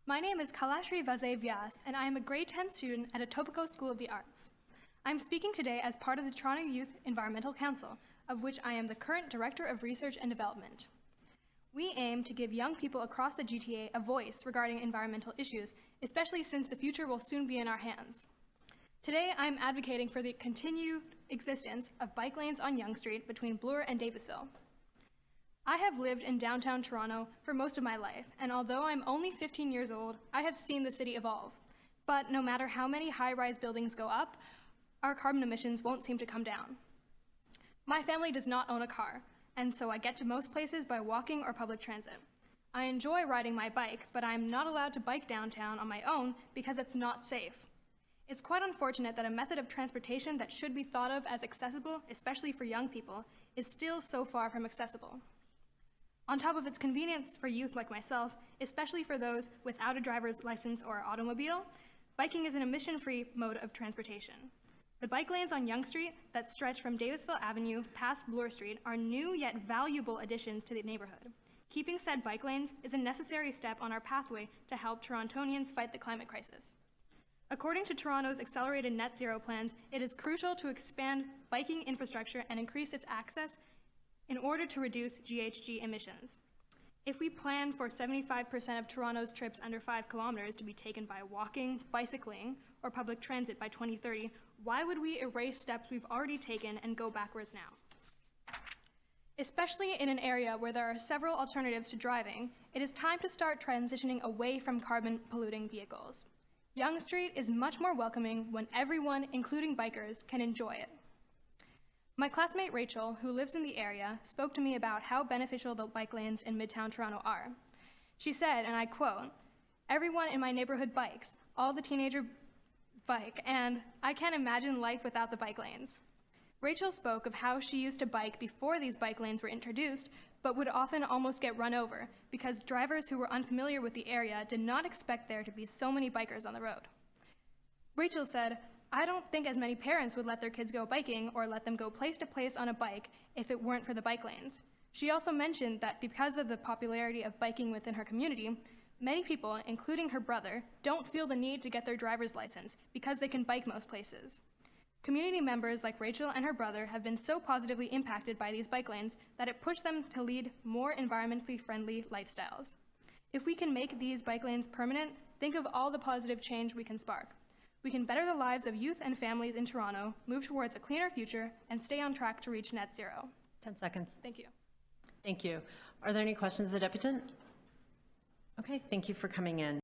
My name is Kalashree Vyas, and I am a grade 10 student at Etobicoke School of the Arts. I'm speaking today as part of the Toronto Youth Environmental Council, of which I am the current Director of Research and Development. We aim to give young people across the GTA a voice regarding environmental issues, especially since the future will soon be in our hands. Today, I'm advocating for the continued existence of bike lanes on Yonge Street between Bloor and Davisville. I have lived in downtown Toronto for most of my life, and although I'm only 15 years old, I have seen the city evolve. But no matter how many high-rise buildings go up, our carbon emissions won't seem to come down. My family does not own a car, and so I get to most places by walking or public transit. I enjoy riding my bike, but I am not allowed to bike downtown on my own because it's not safe. It's quite unfortunate that a method of transportation that should be thought of as accessible, especially for young people, is still so far from accessible. On top of its convenience for youth like myself, especially for those without a driver's license or automobile, biking is an emission-free mode of transportation. The bike lanes on Yonge Street that stretch from Davisville Avenue past Bloor Street are new yet valuable additions to the neighborhood. Keeping said bike lanes is a necessary step on our pathway to help Torontonians fight the climate crisis. According to Toronto's accelerated net zero plans, it is crucial to expand biking infrastructure and increase its access in order to reduce GHG emissions. If we plan for 75% of Toronto's trips under 5 kilometers to be taken by walking, bicycling, or public transit by 2030, why would we erase steps we've already taken and go backwards now? Especially in an area where there are several alternatives to driving, it is time to start transitioning away from carbon-polluting vehicles. Yonge Street is much more welcoming when everyone, including bikers, can enjoy it. My classmate Rachel, who lives in the area, spoke to me about how beneficial the bike lanes in Midtown Toronto are. She said, and I quote, "Everyone in my neighborhood bikes, all the teenagers bike, and I can't imagine life without the bike lanes." Rachel spoke of how she used to bike before these bike lanes were introduced, but would often almost get run over because drivers who were unfamiliar with the area did not expect there to be so many bikers on the road. Rachel said, "I don't think as many parents would let their kids go biking or let them go place to place on a bike if it weren't for the bike lanes." She also mentioned that because of the popularity of biking within her community, many people, including her brother, don't feel the need to get their driver's license because they can bike most places. Community members like Rachel and her brother have been so positively impacted by these bike lanes that it pushed them to lead more environmentally friendly lifestyles. If we can make these bike lanes permanent, think of all the positive change we can spark. We can better the lives of youth and families in Toronto, move towards a cleaner future, and stay on track to reach net zero. 10 seconds. Thank you. Thank you. Are there any questions of the deputant? Okay, thank you for coming in.